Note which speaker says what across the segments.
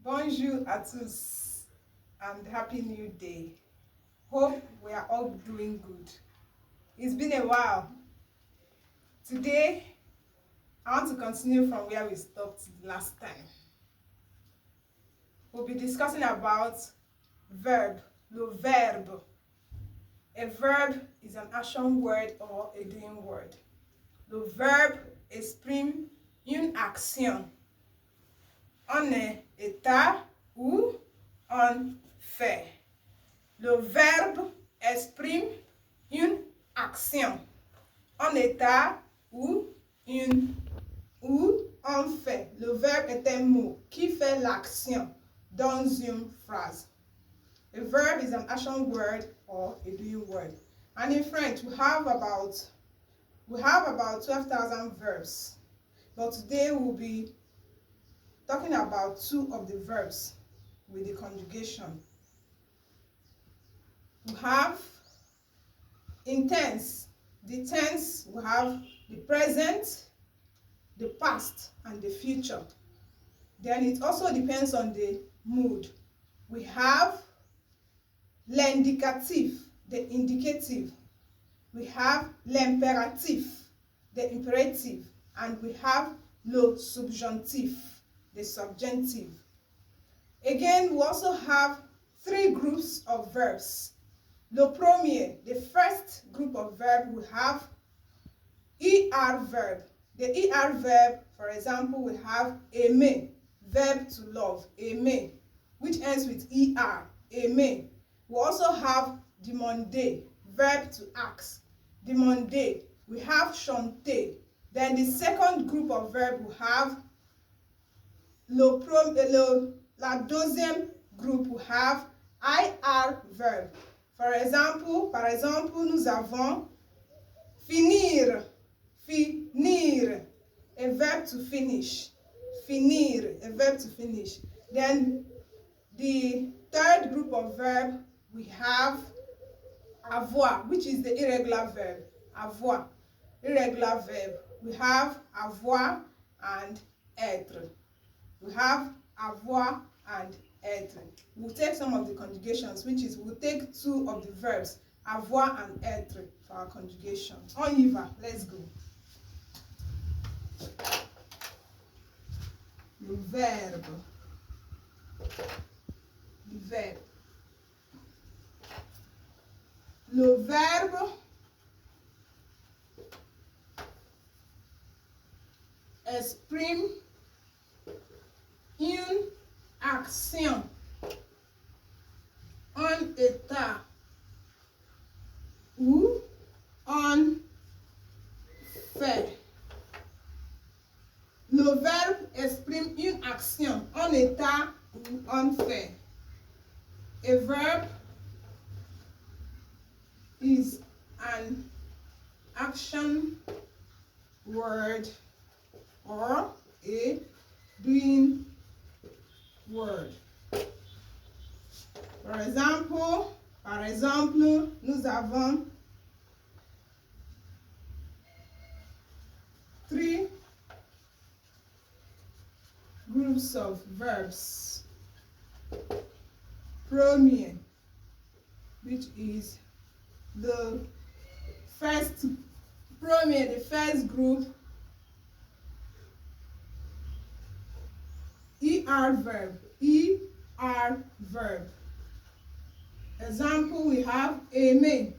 Speaker 1: Bonjour à tous and happy new day. Hope we are all doing good. It's been a while. Today, I want to continue from where we stopped last time. We'll be discussing about verb, le verbe. A verb is an action word or a doing word. Le verbe exprime une action. En état ou en fait. Le verbe exprime une action. En état ou en fait. Le verbe est un mot qui fait l'action dans une phrase. A verb is an action word or a doing word. And in French, we have about 12,000 verbs. But today we'll be talking about two of the verbs with the conjugation. We have in tense. The tense, we have the present, the past, and the future. Then it also depends on the mood. We have l'indicatif, the indicative. We have l'impératif, the imperative. And we have le subjonctif, the subjunctive. Again, we also have three groups of verbs. Le premier, the first group of verb, we have ER verb. The ER verb, for example, we have aimer, verb to love, aimer, which ends with ER, aimer. We also have demander, verb to ask, demander. We have chanter. Then the second group of verb we have la deuxième groupe we have IR verb. Par exemple, nous avons finir, finir, a verb to finish, finir, a verb to finish. Then the third group of verb we have avoir, which is the irregular verb, avoir, irregular verb. We have avoir and être. We have avoir and être. We'll take some of the conjugations, which is we'll take two of the verbs, avoir and être, for our conjugation. On y va, let's go. Le verbe. Le verbe. Le verbe exprime une action, un état ou un fait. Le verbe exprime une action, un état ou un fait. A verb is an action word or a doing word. Par exemple, nous avons three groups of verbs. Premier, which is the first group, ER verb. Example, we have aimer,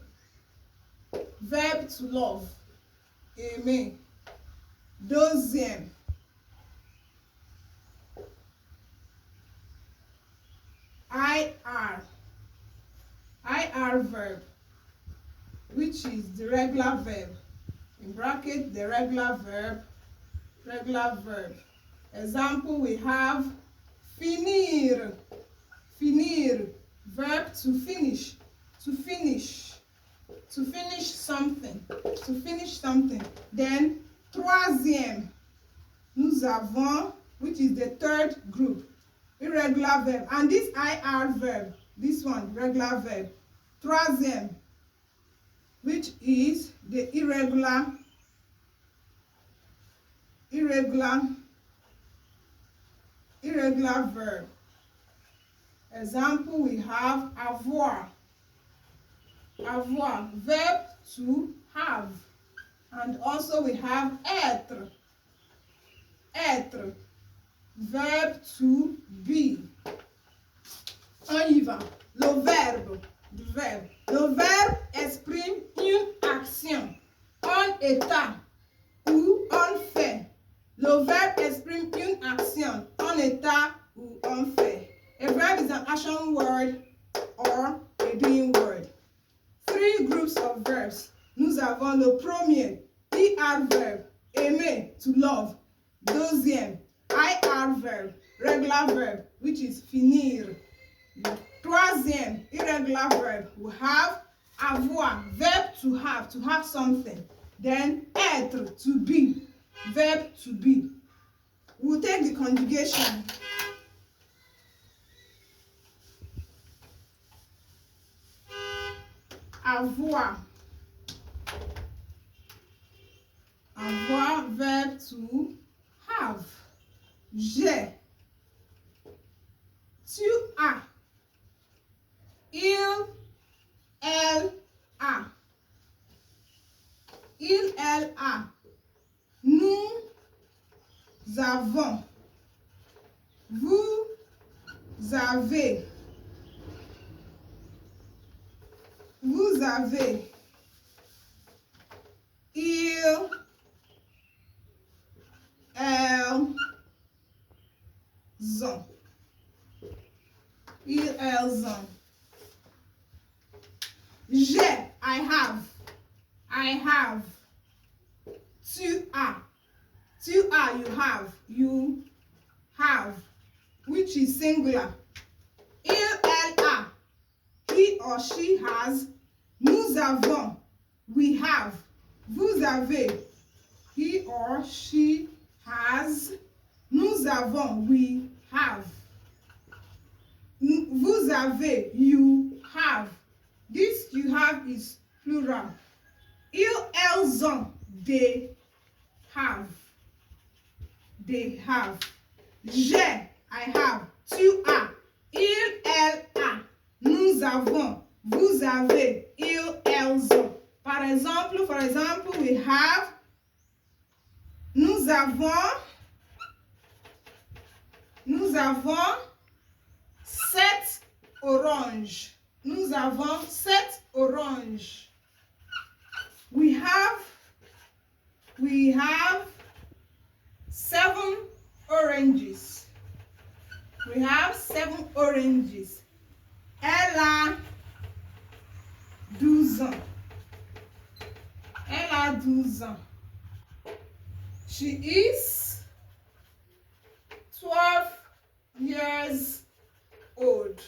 Speaker 1: verb to love, aimer. Deuxième, IR verb, which is the regular verb. In bracket, the regular verb. Example, we have finir, verb to finish something. Then troisième, nous avons, which is the third group, irregular verb. And this IR verb, this one, regular verb. Troisième, which is the irregular verb. Example, we have avoir. Avoir, verb to have. And also we have être. Être, verb to be. On y va. Le verbe, du verbe. Le verbe exprime une action, un état ou un fait. Le verbe exprime une action, un état ou un fait. A verb is an action word or a being word. Three groups of verbs. Nous avons le premier, ER verb, aimer, to love. Deuxième, IR verb, regular verb, which is finir. Troisième, irregular verb, we have avoir, verb to have something. Then être, to be, verb to be. We'll take the conjugation. Avoir. Avoir, verb to have. J'ai. Tu as. Il, elle a. Il, elle a. Nous avons. Vous avez. Vous avez. Il, elles ont. Il, elles ont. J'ai, I have. I have. Tu as. Tu as, you have. You have. Which is singular. Il, elle a. He or she has. Nous avons. We have. Vous avez. He or she has. Nous avons. We have. Vous avez. You have. This you have is plural. Ils, elles ont. They have. They have. J'ai, I have. Tu as. Il, elle a. Nous avons. Vous avez. Ils, elles ont. For example, we have. Nous avons 7 oranges. Nous avons 7 oranges. We have 7 oranges. We have 7 oranges. Elle a 12 ans. Elle a 12 ans. She is 12 years old.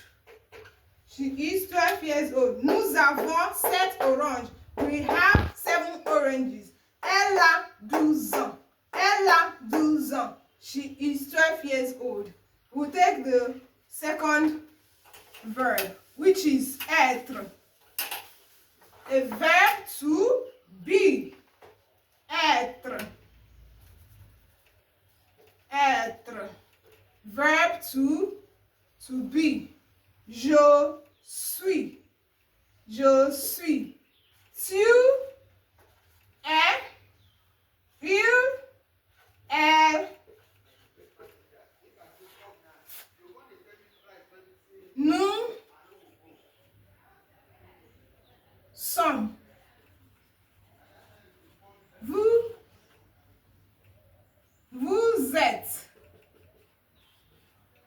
Speaker 1: She is 12 years old. Nous avons 7 oranges. We have 7 oranges. Elle a 12 ans. Elle a 12 ans. She is 12 years old. We'll take the second verb, which is être. A verb to be. Être. Être. Verb to be. Je suis. Je suis. Tu es. Il. Elle. Nous sommes. Vous êtes.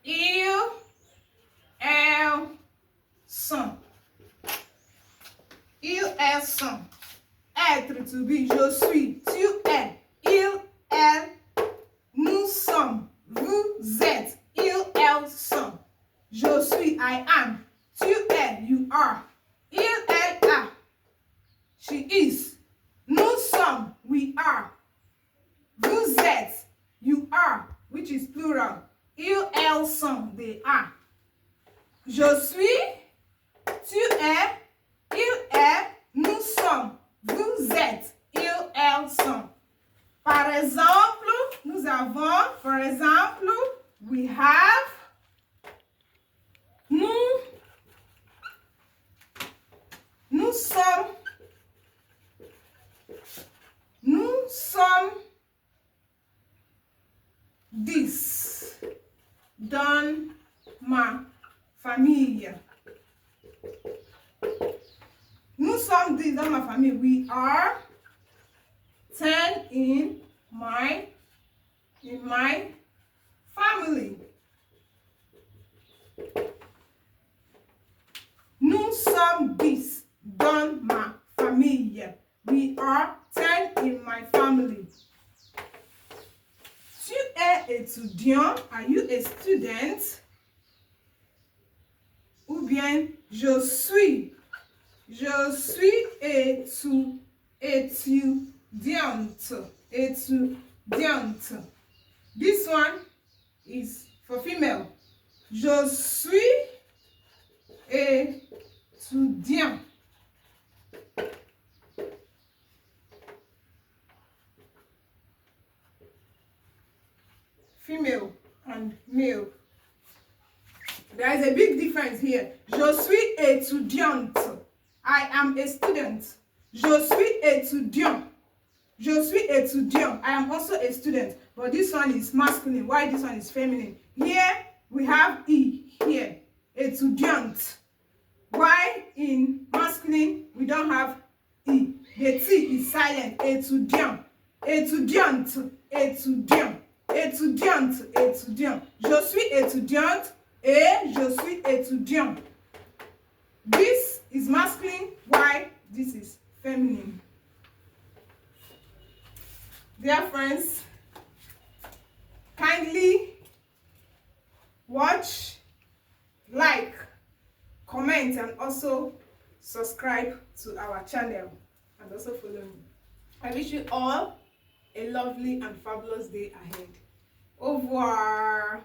Speaker 1: Ils, elles sont. Ils, elles sont. Être, to be, je suis. Tu es. Il, elle. Nous sommes. Vous êtes. Ils, elles sont. Je suis, I am. Tu es, you are. Il, elle a. She is. Nous sommes, we are. Vous êtes, you are, which is plural. Ils, elles sont, they are. Je suis, tu es, il est, nous sommes. Vous êtes, ils, elles sont. Par exemple, nous avons, for example, we have. Nous dans ma famille. Nous sommes 10 dans ma famille. We are 10 in my family. Nous sommes 10 dans ma famille. We are 10 in my family. Tu es étudiant? Are you a student? Ou bien je suis étudiante. This one is for female. Je suis étudiant. Female and male. There is a big difference here. Je suis étudiante. I am a student. Je suis étudiant. Je suis étudiant. I am also a student. But this one is masculine. Why this one is feminine? Here we have E here. Étudiante. Why in masculine we don't have E? The T is silent. Étudiant. Étudiante. Étudiant. Étudiante. Étudiant. Je suis étudiante et je suis étudiant. This is masculine. Why this is feminine? Dear friends, kindly watch, like, comment, and also subscribe to our channel, and also follow me. I wish you all a lovely and fabulous day ahead. Au revoir.